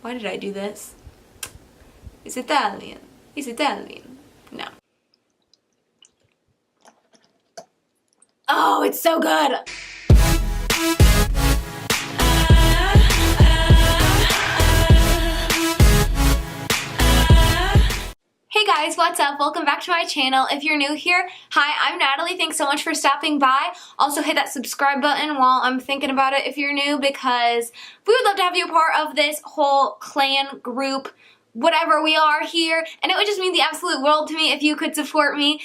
Why did I do this? It's Italian. It's Italian. No. Oh, it's so good! Hey guys, what's up? Welcome back to my channel. If you're new here, hi, I'm Natalie. Thanks so much for stopping by. Also hit that subscribe button while I'm thinking about it if you're new, because we would love to have you a part of this whole clan group, whatever we are here, and it would just mean the absolute world to me if you could support me.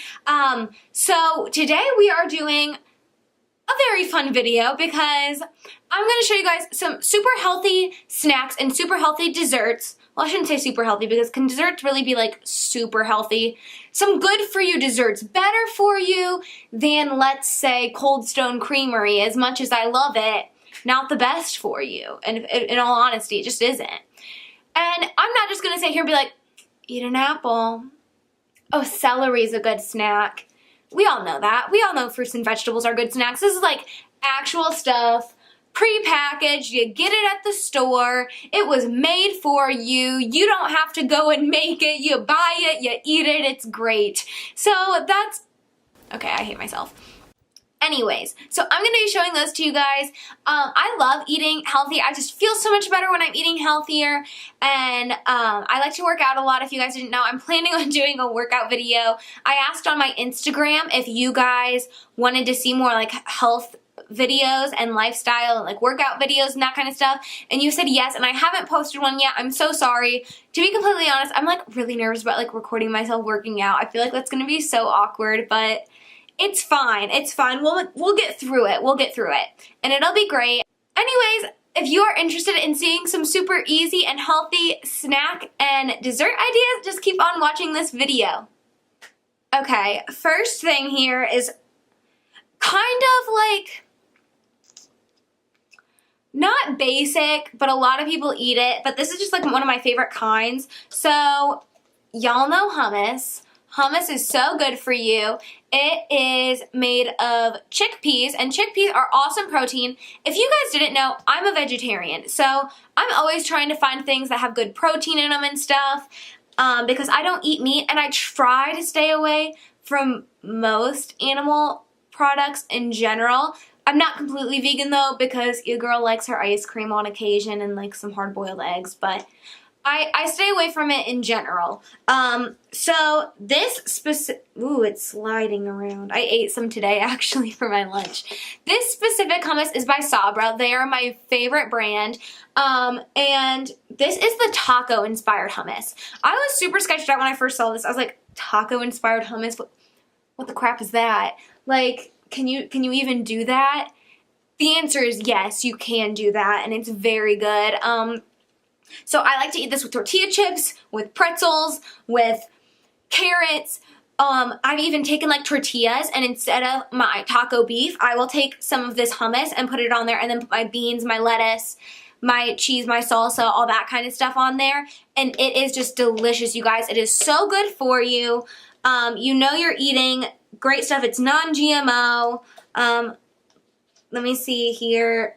So today we are doing a very fun video because I'm going to show you guys some super healthy snacks and super healthy desserts. Well, I shouldn't say super healthy because can desserts really be like super healthy? Some good for you desserts, better for you than, let's say, Cold Stone Creamery. As much as I love it, not the best for you. And in all honesty, it just isn't. And I'm not just going to sit here and be like, eat an apple. Oh, celery is a good snack. We all know that. We all know fruits and vegetables are good snacks. This is like actual stuff, pre-packaged. You get it at the store. It was made for you. You don't have to go and make it. You buy it, you eat it, it's great. So that's, okay, I hate myself. Anyways, so I'm going to be showing those to you guys. I love eating healthy. I just feel so much better when I'm eating healthier, and I like to work out a lot. If you guys didn't know, I'm planning on doing a workout video. I asked on my Instagram if you guys wanted to see more like health videos and lifestyle and like workout videos and that kind of stuff, and you said yes, and I haven't posted one yet. I'm so sorry. To be completely honest, I'm like really nervous about like recording myself working out. I feel like that's going to be so awkward, but it's fine. It's fine. We'll get through it. We'll get through it. And it'll be great. Anyways, if you are interested in seeing some super easy and healthy snack and dessert ideas, just keep on watching this video. Okay, first thing here is kind of like, not basic, but a lot of people eat it, but this is just like one of my favorite kinds. So, y'all know hummus. Hummus is so good for you. It is made of chickpeas, and chickpeas are awesome protein. If you guys didn't know, I'm a vegetarian, so I'm always trying to find things that have good protein in them and stuff, because I don't eat meat, and I try to stay away from most animal products in general. I'm not completely vegan though, because your girl likes her ice cream on occasion and like some hard-boiled eggs, but I stay away from it in general. So this specific, ooh, it's sliding around. I ate some today actually for my lunch. This specific hummus is by Sabra. They are my favorite brand. And this is the taco inspired hummus. I was super sketched out when I first saw this. I was like, taco inspired hummus? What the crap is that? Like, can you even do that? The answer is yes, you can do that, and it's very good. So I like to eat this with tortilla chips, with pretzels, with carrots. I've even taken like tortillas, and instead of my taco beef, I will take some of this hummus and put it on there, and then put my beans, my lettuce, my cheese, my salsa, all that kind of stuff on there. And it is just delicious, you guys. It is so good for you. You know you're eating great stuff. It's non-GMO. Let me see here.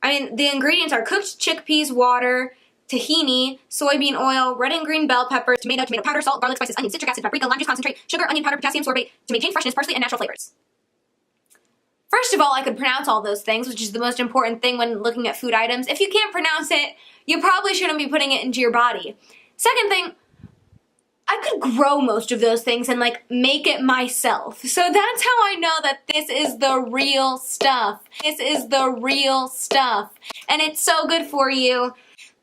I mean, the ingredients are cooked chickpeas, water, tahini, soybean oil, red and green bell peppers, tomato powder, salt, garlic, spices, onion, citric acid, paprika, lime juice concentrate, sugar, onion powder, potassium sorbate to maintain freshness, parsley, and natural flavors. First of all, I could pronounce all those things, which is the most important thing when looking at food items. If you can't pronounce it, you probably shouldn't be putting it into your body. Second thing, I could grow most of those things and like make it myself. So that's how I know that this is the real stuff. This is the real stuff. And it's so good for you.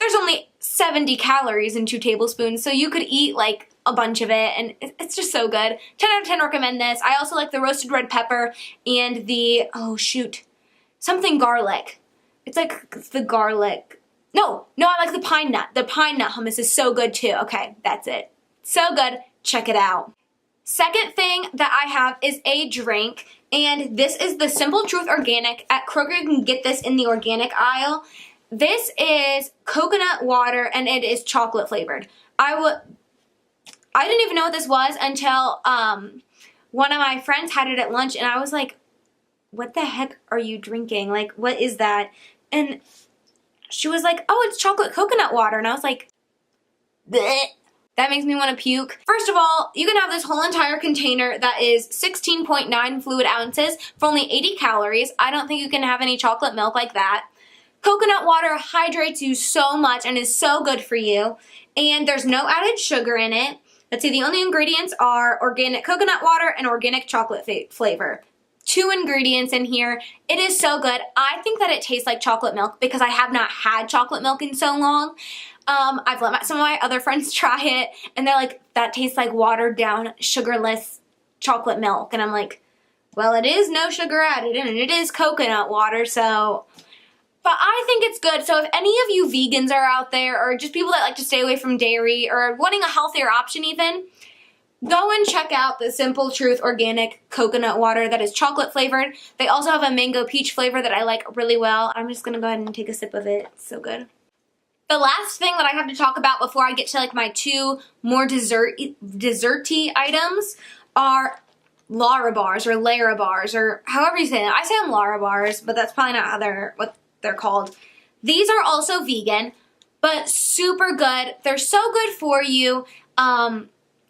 There's only 70 calories in 2 tablespoons, so you could eat like a bunch of it, and it's just so good. 10 out of 10 recommend this. I also like the roasted red pepper and the, oh shoot, something garlic. It's like the garlic. No, I like the pine nut. The pine nut hummus is so good too. Okay, that's it. So good. Check it out. Second thing that I have is a drink, and this is the Simple Truth Organic. At Kroger, you can get this in the organic aisle. This is coconut water, and it is chocolate flavored. I didn't even know what this was until one of my friends had it at lunch, and I was like, what the heck are you drinking? Like, what is that? And she was like, oh, it's chocolate coconut water. And I was like, bleh. That makes me want to puke. First of all, you can have this whole entire container that is 16.9 fluid ounces for only 80 calories. I don't think you can have any chocolate milk like that. Coconut water hydrates you so much and is so good for you. And there's no added sugar in it. Let's see, the only ingredients are organic coconut water and organic chocolate flavor. 2 ingredients in here. It is so good. I think that it tastes like chocolate milk because I have not had chocolate milk in so long. I've let some of my other friends try it, and they're like, that tastes like watered down, sugarless chocolate milk. And I'm like, well, it is no sugar added, and it is coconut water, so... But I think it's good. So if any of you vegans are out there, or just people that like to stay away from dairy, or wanting a healthier option even, go and check out the Simple Truth organic coconut water that is chocolate flavored. They also have a mango peach flavor that I like really well. I'm just going to go ahead and take a sip of it. It's so good. The last thing that I have to talk about before I get to like my 2 more desserty items are Larabars or Larabars or however you say them. I say them Larabars, but that's probably not what they're called. These are also vegan, but super good. They're so good for you.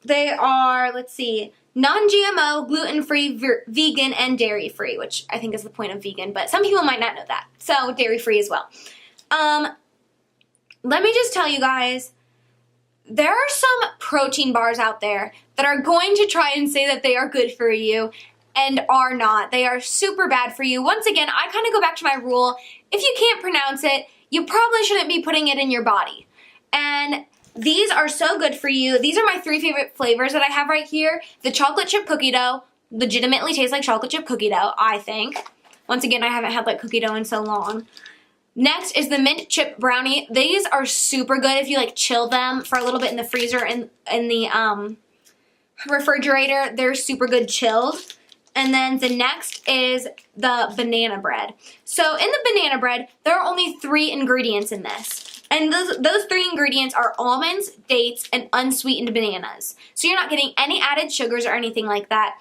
They are, let's see, non-GMO, gluten-free, vegan, and dairy-free, which I think is the point of vegan, but some people might not know that. So dairy-free as well. Let me just tell you guys, there are some protein bars out there that are going to try and say that they are good for you and are not. They are super bad for you. Once again, I kind of go back to my rule. If you can't pronounce it, you probably shouldn't be putting it in your body. And these are so good for you. These are my 3 favorite flavors that I have right here. The chocolate chip cookie dough legitimately tastes like chocolate chip cookie dough, I think. Once again, I haven't had like cookie dough in so long. Next is the mint chip brownie. These are super good if you like chill them for a little bit in the freezer and in the refrigerator. They're super good chilled. And then the next is the banana bread. So in the banana bread, there are only 3 ingredients in this. And those 3 ingredients are almonds, dates, and unsweetened bananas. So you're not getting any added sugars or anything like that.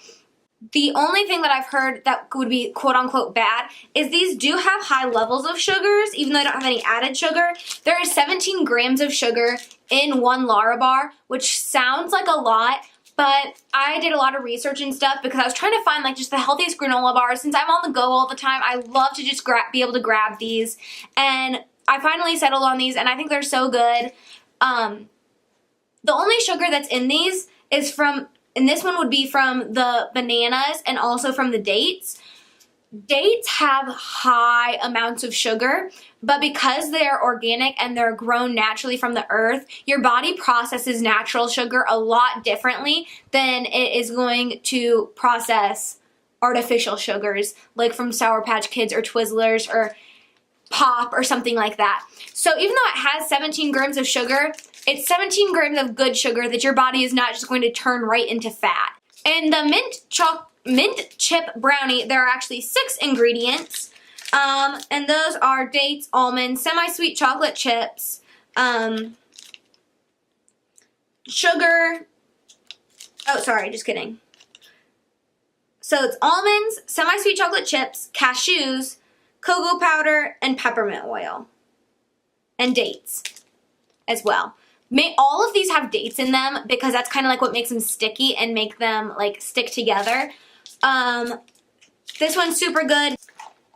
The only thing that I've heard that would be quote-unquote bad is these do have high levels of sugars, even though they don't have any added sugar. There is 17 grams of sugar in 1 Larabar, which sounds like a lot, but I did a lot of research and stuff because I was trying to find like just the healthiest granola bars. Since I'm on the go all the time, I love to just be able to grab these. And I finally settled on these, and I think they're so good. The only sugar that's in these is and this one would be from the bananas and also from the dates. Dates have high amounts of sugar, but because they're organic and they're grown naturally from the earth, your body processes natural sugar a lot differently than it is going to process artificial sugars, like from Sour Patch Kids or Twizzlers or Pop or something like that. So even though it has 17 grams of sugar, it's 17 grams of good sugar that your body is not just going to turn right into fat. And the mint chip brownie, there are actually 6 ingredients. And those are dates, almonds, semi-sweet chocolate chips, sugar. Oh, sorry, just kidding. So it's almonds, semi-sweet chocolate chips, cashews, cocoa powder, and peppermint oil. And dates as well. All of these have dates in them because that's kind of like what makes them sticky and make them like stick together. This one's super good.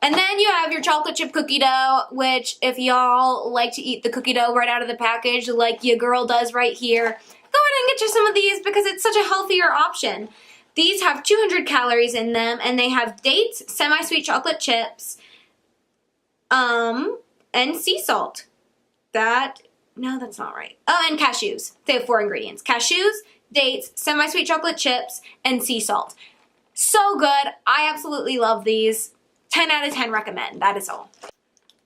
And then you have your chocolate chip cookie dough, which if y'all like to eat the cookie dough right out of the package like your girl does right here, go ahead and get you some of these because it's such a healthier option. These have 200 calories in them, and they have dates, semi-sweet chocolate chips, and sea salt. No, that's not right. Oh, and cashews. They have 4 ingredients. Cashews, dates, semi-sweet chocolate chips, and sea salt. So good. I absolutely love these. 10 out of 10 recommend. That is all.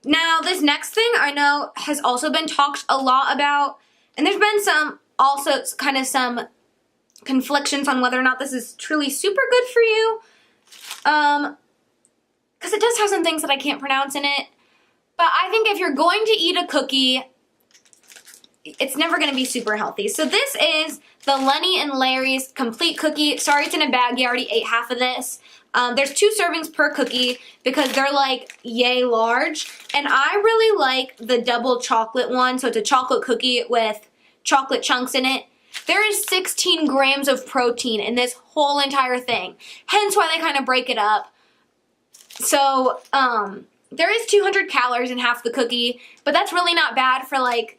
Now, this next thing I know has also been talked a lot about, and there's been some conflictions on whether or not this is truly super good for you. Because it does have some things that I can't pronounce in it. But I think if you're going to eat a cookie, it's never going to be super healthy. So this is the Lenny and Larry's Complete Cookie. Sorry it's in a bag. You already ate half of this. There's 2 servings per cookie because they're like yay large. And I really like the double chocolate one. So it's a chocolate cookie with chocolate chunks in it. There is 16 grams of protein in this whole entire thing. Hence why they kind of break it up. So, there is 200 calories in half the cookie, but that's really not bad for like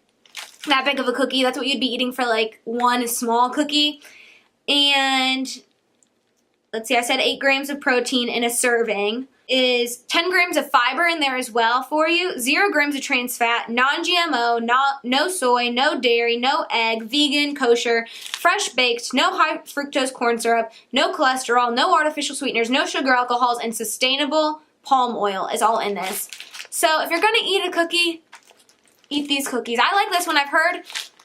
that big of a cookie. That's what you'd be eating for like one small cookie. And let's see, I said 8 grams of protein in a serving. Is 10 grams of fiber in there as well for you, 0 grams of trans fat, non-GMO, no soy, no dairy, no egg, vegan, kosher, fresh baked, no high fructose corn syrup, no cholesterol, no artificial sweeteners, no sugar alcohols, and sustainable palm oil is all in this. So if you're gonna eat a cookie, eat these cookies. I like this one. I've heard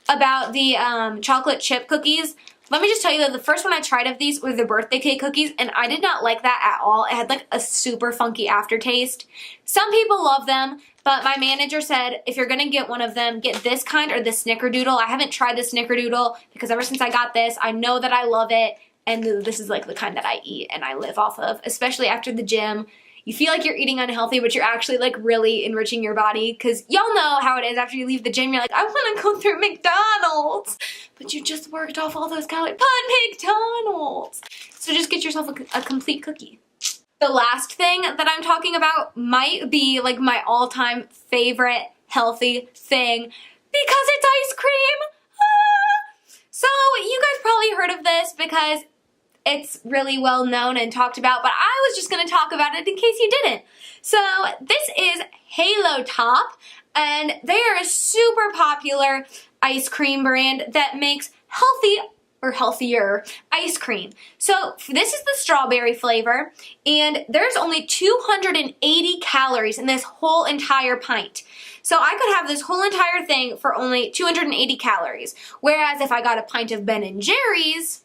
about the chocolate chip cookies. Let me just tell you that the first one I tried of these were the birthday cake cookies, and I did not like that at all. It had like a super funky aftertaste. Some people love them, but my manager said if you're gonna get one of them, get this kind or the snickerdoodle. I haven't tried the snickerdoodle because ever since I got this, I know that I love it, and this is like the kind that I eat and I live off of, especially after the gym. You feel like you're eating unhealthy, but you're actually like really enriching your body, because y'all know how it is after you leave the gym. You're like, I want to go through McDonald's, but you just worked off all those calories. But McDonald's. So just get yourself a complete cookie. The last thing that I'm talking about might be like my all-time favorite healthy thing because it's ice cream. Ah! So you guys probably heard of this because it's really well known and talked about, but I was just going to talk about it in case you didn't. So this is Halo Top, and they are a super popular ice cream brand that makes healthier ice cream. So this is the strawberry flavor, and there's only 280 calories in this whole entire pint. So I could have this whole entire thing for only 280 calories, whereas if I got a pint of Ben & Jerry's,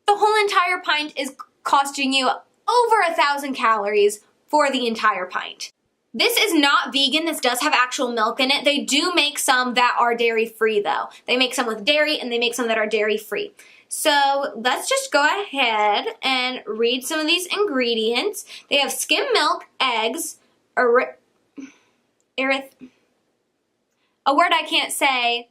the whole entire pint is costing you over 1,000 calories for the entire pint. This is not vegan. This does have actual milk in it. They do make some that are dairy-free though. They make some with dairy and they make some that are dairy-free. So let's just go ahead and read some of these ingredients. They have skim milk, eggs, a word I can't say,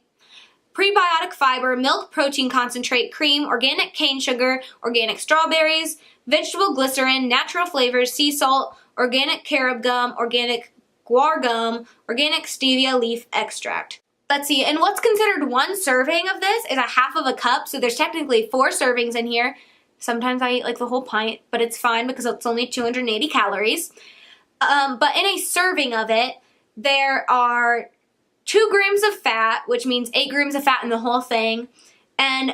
prebiotic fiber, milk protein concentrate, cream, organic cane sugar, organic strawberries, vegetable glycerin, natural flavors, sea salt, organic carob gum, organic guar gum, organic stevia leaf extract. Let's see, and what's considered one serving of this is a half of a cup, so there's technically 4 servings in here. Sometimes I eat like the whole pint, but it's fine because it's only 280 calories. But in a serving of it, there are 2 grams of fat, which means 8 grams of fat in the whole thing, and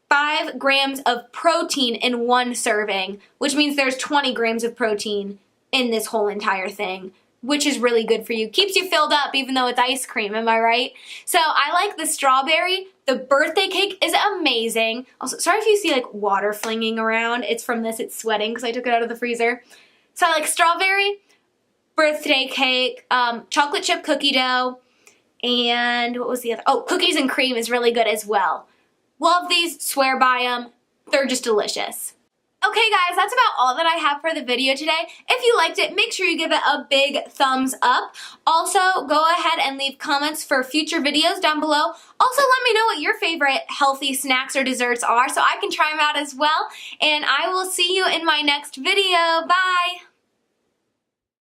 5 grams of protein in one serving, which means there's 20 grams of protein in this whole entire thing, which is really good for you. Keeps you filled up even though it's ice cream, am I right? So I like the strawberry. The birthday cake is amazing. Also, sorry if you see like water flinging around. It's from this, it's sweating because I took it out of the freezer. So I like strawberry, birthday cake, chocolate chip cookie dough, and what was the other? Oh, cookies and cream is really good as well. Love these, swear by them. They're just delicious. Okay guys, that's about all that I have for the video today. If you liked it, make sure you give it a big thumbs up. Also, go ahead and leave comments for future videos down below. Also, let me know what your favorite healthy snacks or desserts are so I can try them out as well. And I will see you in my next video. Bye!